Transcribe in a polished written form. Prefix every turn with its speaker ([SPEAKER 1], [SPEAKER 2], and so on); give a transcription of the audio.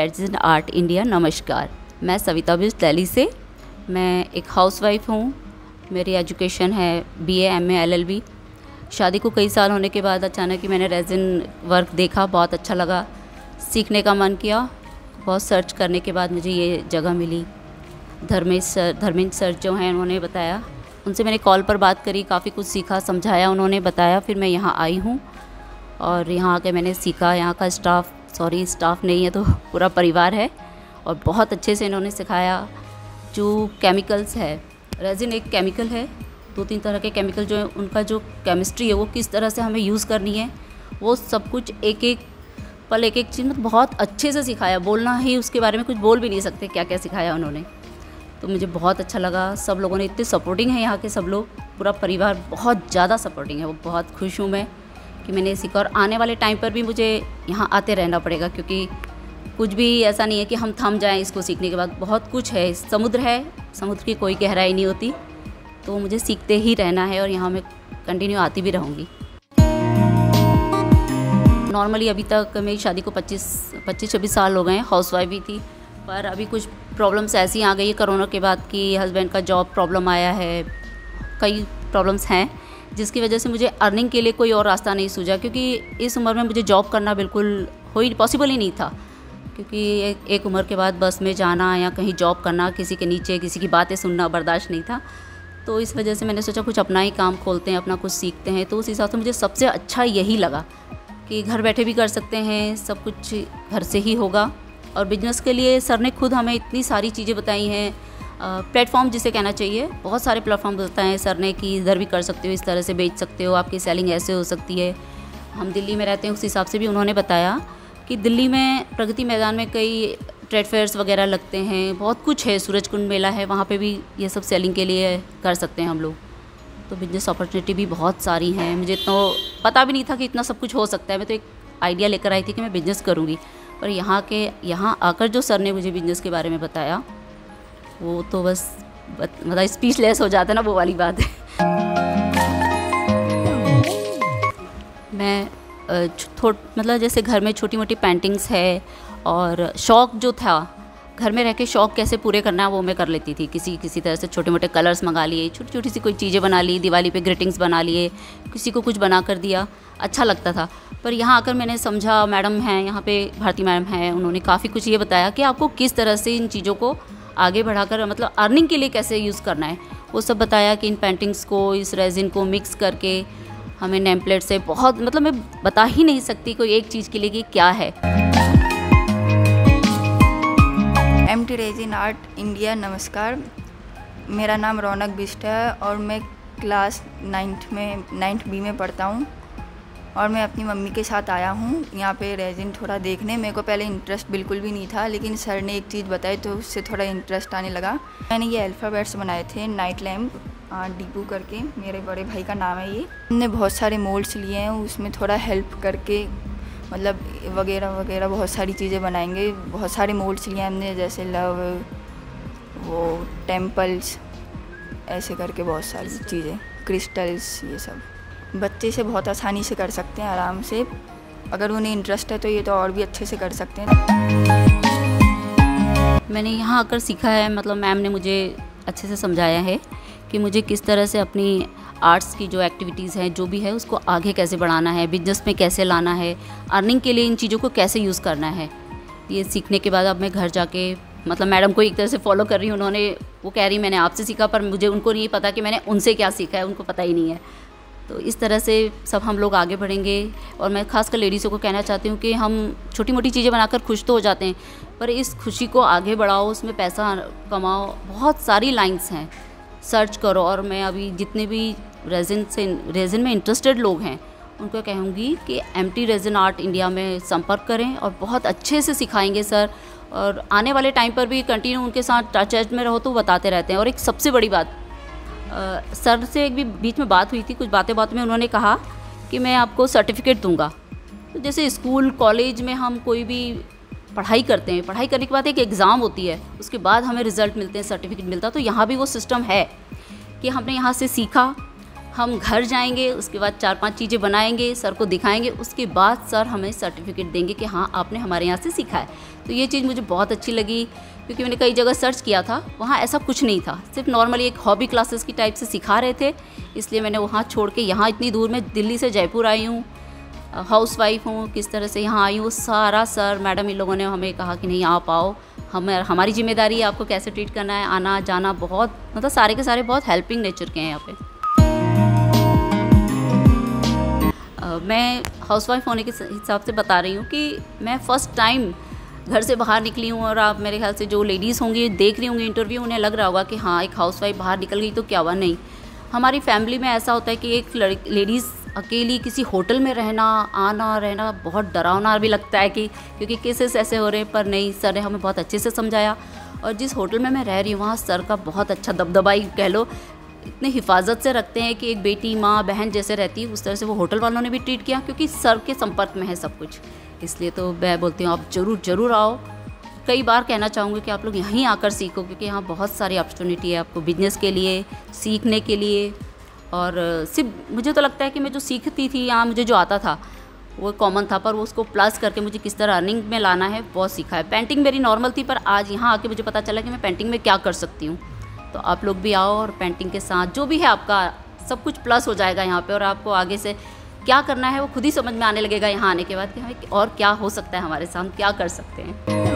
[SPEAKER 1] Resin art India. नमस्कार, मैं सविता बिज दिल्ली से। मैं एक हाउसवाइफ हूँ। मेरी एजुकेशन है BA MA LLB। शादी को कई साल होने के बाद अचानक ही मैंने रेजिन वर्क देखा, बहुत अच्छा लगा, सीखने का मन किया। बहुत सर्च करने के बाद मुझे ये जगह मिली। धर्मेंद्र सर जो हैं उन्होंने बताया, उनसे मैंने कॉल पर बात करी, काफ़ी कुछ सीखा, समझाया, उन्होंने बताया। फिर मैं यहाँ आई हूँ और यहाँ आके मैंने सीखा। यहाँ का स्टाफ नहीं है तो पूरा परिवार है और बहुत अच्छे से इन्होंने सिखाया। जो केमिकल्स है, रेजिन एक केमिकल है, 2-3 तरह के केमिकल जो है, उनका जो केमिस्ट्री है वो किस तरह से हमें यूज़ करनी है, वो सब कुछ एक एक पल एक चीज़ मतलब बहुत अच्छे से सिखाया। बोलना ही उसके बारे में कुछ बोल भी नहीं सकते, क्या क्या सिखाया उन्होंने। तो मुझे बहुत अच्छा लगा। सब लोगों ने इतने सपोर्टिंग है, यहाँ के सब लोग, पूरा परिवार बहुत ज़्यादा सपोर्टिंग है। वो बहुत खुश हूँ मैं कि मैंने सीखा और आने वाले टाइम पर भी मुझे यहाँ आते रहना पड़ेगा, क्योंकि कुछ भी ऐसा नहीं है कि हम थम जाएं इसको सीखने के बाद। बहुत कुछ है, समुद्र है, समुद्र की कोई गहराई नहीं होती। तो मुझे सीखते ही रहना है और यहाँ मैं कंटिन्यू आती भी रहूँगी। नॉर्मली अभी तक मेरी शादी को 25-26 साल हो गए हैं। हाउसवाइफ भी थी, पर अभी कुछ प्रॉब्लम्स ऐसी आ गई है कोरोना के बाद कि हस्बैंड का जॉब प्रॉब्लम आया है, कई प्रॉब्लम्स हैं, जिसकी वजह से मुझे अर्निंग के लिए कोई और रास्ता नहीं सूझा। क्योंकि इस उम्र में मुझे जॉब करना बिल्कुल पॉसिबल ही नहीं था, क्योंकि एक उम्र के बाद बस में जाना या कहीं जॉब करना, किसी के नीचे किसी की बातें सुनना बर्दाश्त नहीं था। तो इस वजह से मैंने सोचा कुछ अपना ही काम खोलते हैं, अपना कुछ सीखते हैं। तो उस हिसाब से मुझे सबसे अच्छा यही लगा कि घर बैठे भी कर सकते हैं, सब कुछ घर से ही होगा। और बिजनेस के लिए सर ने खुद हमें इतनी सारी चीज़ें बताई हैं, प्लेटफॉर्म जिसे कहना चाहिए, बहुत सारे प्लेटफॉर्म बताए हैं सर ने कि इधर भी कर सकते हो, इस तरह से बेच सकते हो, आपकी सेलिंग ऐसे हो सकती है। हम दिल्ली में रहते हैं, उस हिसाब से भी उन्होंने बताया कि दिल्ली में प्रगति मैदान में कई ट्रेड फेयर्स वगैरह लगते हैं, बहुत कुछ है, सूरजकुंड मेला है, वहाँ पे भी ये सब सेलिंग के लिए कर सकते हैं हम लोग। तो बिजनेस अपॉर्चुनिटी भी बहुत सारी हैं। मुझे तो पता भी नहीं था कि इतना सब कुछ हो सकता है। मैं तो एक आइडिया लेकर आई थी कि मैं बिज़नेस करूँगी, पर यहाँ आकर जो सर ने मुझे बिज़नेस के बारे में बताया, वो तो बस मतलब स्पीचलेस हो जाता है ना, वो वाली बात है। मैं मतलब जैसे घर में छोटी मोटी पेंटिंग्स है और शौक़ जो था घर में रह के शौक़ कैसे पूरे करना है वो मैं कर लेती थी। किसी तरह से छोटे मोटे कलर्स मंगा लिए, छोटी छोटी सी कोई चीज़ें बना ली, दिवाली पे ग्रीटिंग्स बना लिए, किसी को कुछ बना कर दिया, अच्छा लगता था। पर यहाँ आकर मैंने समझा, मैडम हैं यहाँ पे, भारती मैडम हैं, उन्होंने काफ़ी कुछ ये बताया कि आपको किस तरह से इन चीज़ों को आगे बढ़ाकर मतलब अर्निंग के लिए कैसे यूज़ करना है। वो सब बताया कि इन पेंटिंग्स को, इस रेजिन को मिक्स करके हमें नेम प्लेट से बहुत, मतलब मैं बता ही नहीं सकती कोई एक चीज़ के लिए कि क्या है।
[SPEAKER 2] MT resin art India. नमस्कार, मेरा नाम रौनक बिष्ट है और मैं क्लास 9th B में पढ़ता हूँ और मैं अपनी मम्मी के साथ आया हूँ यहाँ पे रेजिन थोड़ा देखने। मेरे को पहले इंटरेस्ट बिल्कुल भी नहीं था, लेकिन सर ने एक चीज़ बताई तो उससे थोड़ा इंटरेस्ट आने लगा। मैंने ये अल्फ़ाबेट्स बनाए थे, नाइट लैम्प, डीपू करके, मेरे बड़े भाई का नाम है ये। हमने बहुत सारे मोल्ड्स लिए हैं, उसमें थोड़ा हेल्प करके मतलब वगैरह वगैरह बहुत सारी चीज़ें बनाएंगे। बहुत सारे मोल्ड्स लिए हमने, जैसे लव, वो टेम्पल्स, ऐसे करके बहुत सारी चीज़ें, क्रिस्टल्स, ये सब बच्चे से बहुत आसानी से कर सकते हैं, आराम से। अगर उन्हें इंटरेस्ट है तो ये तो और भी अच्छे से कर सकते हैं।
[SPEAKER 1] मैंने यहाँ आकर सीखा है, मतलब मैम ने मुझे अच्छे से समझाया है कि मुझे किस तरह से अपनी आर्ट्स की जो एक्टिविटीज़ हैं, जो भी है, उसको आगे कैसे बढ़ाना है, बिजनेस में कैसे लाना है, अर्निंग के लिए इन चीज़ों को कैसे यूज़ करना है। ये सीखने के बाद अब मैं घर जाके मतलब मैडम को एक तरह से फॉलो कर रही हूँ। वो कह रही मैंने आपसे सीखा, पर मुझे उनको नहीं पता कि मैंने उनसे क्या सीखा है, उनको पता ही नहीं है। तो इस तरह से सब हम लोग आगे बढ़ेंगे। और मैं खासकर लेडीज़ों को कहना चाहती हूँ कि हम छोटी मोटी चीज़ें बनाकर खुश तो हो जाते हैं, पर इस खुशी को आगे बढ़ाओ, उसमें पैसा कमाओ। बहुत सारी लाइन्स हैं, सर्च करो। और मैं अभी जितने भी रेजिन में इंटरेस्टेड लोग हैं उनको कहूँगी कि MT रेजिन आर्ट इंडिया में संपर्क करें और बहुत अच्छे से सिखाएंगे सर। और आने वाले टाइम पर भी कंटिन्यू उनके साथ टच में रहो तो बताते रहते हैं। और एक सबसे बड़ी बात, सर से एक भी बीच में बात हुई थी, कुछ बात में उन्होंने कहा कि मैं आपको सर्टिफिकेट दूंगा। तो जैसे स्कूल कॉलेज में हम कोई भी पढ़ाई करते हैं, पढ़ाई करने के बाद एक एग्ज़ाम होती है, उसके बाद हमें रिज़ल्ट मिलते हैं, सर्टिफिकेट मिलता है। तो यहाँ भी वो सिस्टम है कि हमने यहाँ से सीखा, हम घर जाएंगे, उसके बाद 4-5 चीज़ें बनाएंगे, सर को दिखाएंगे, उसके बाद सर हमें सर्टिफिकेट देंगे कि हाँ आपने हमारे यहाँ से सीखा है। तो ये चीज़ मुझे बहुत अच्छी लगी, क्योंकि मैंने कई जगह सर्च किया था, वहाँ ऐसा कुछ नहीं था, सिर्फ नॉर्मली एक हॉबी क्लासेस की टाइप से सिखा रहे थे। इसलिए मैंने वहाँ छोड़ के यहाँ इतनी दूर में दिल्ली से जयपुर आई हूँ, हाउस वाइफ हूँ, किस तरह से यहाँ आई हूँ, सारा सर मैडम इन लोगों ने हमें कहा कि नहीं आप आओ, हमारी जिम्मेदारी है आपको कैसे ट्रीट करना है, आना जाना, बहुत मतलब सारे के सारे बहुत हेल्पिंग नेचर के हैं यहाँ पे। मैं हाउसवाइफ होने के हिसाब से बता रही हूँ कि मैं फ़र्स्ट टाइम घर से बाहर निकली हूँ, और आप मेरे ख्याल से जो लेडीज़ होंगी देख रही होंगी इंटरव्यू, उन्हें लग रहा होगा कि हाँ एक हाउसवाइफ बाहर निकल गई तो क्या हुआ। नहीं, हमारी फैमिली में ऐसा होता है कि एक लेडीज़ अकेली किसी होटल में रहना आना रहना बहुत डरावना भी लगता है, कि क्योंकि केसेस ऐसे हो रहे हैं। पर नहीं, सर ने हमें बहुत अच्छे से समझाया, और जिस होटल में मैं रह रही हूँ वहाँ सर का बहुत अच्छा दबदबा ही कह लो, इतने हिफाजत से रखते हैं कि एक बेटी माँ बहन जैसे रहती है उस तरह से वो होटल वालों ने भी ट्रीट किया, क्योंकि सर के संपर्क में है सब कुछ। इसलिए तो मैं बोलती हूँ आप ज़रूर आओ। कई बार कहना चाहूँगी कि आप लोग यहीं आकर सीखो, क्योंकि यहाँ बहुत सारी अपॉर्चुनिटी है आपको बिजनेस के लिए, सीखने के लिए। और सिर्फ मुझे तो लगता है कि मैं जो सीखती थी यहाँ, मुझे जो आता था वो कॉमन था, पर वो उसको प्लस करके मुझे किस तरह अर्निंग में लाना है बहुत सीखा है। पेंटिंग मेरी नॉर्मल थी, पर आज यहाँ आके मुझे पता चला कि मैं पेंटिंग में क्या कर सकती हूँ। तो आप लोग भी आओ, और पेंटिंग के साथ जो भी है आपका सब कुछ प्लस हो जाएगा यहाँ पे, और आपको आगे से क्या करना है वो खुद ही समझ में आने लगेगा यहाँ आने के बाद कि हमें और क्या हो सकता है, हमारे साथ क्या कर सकते हैं।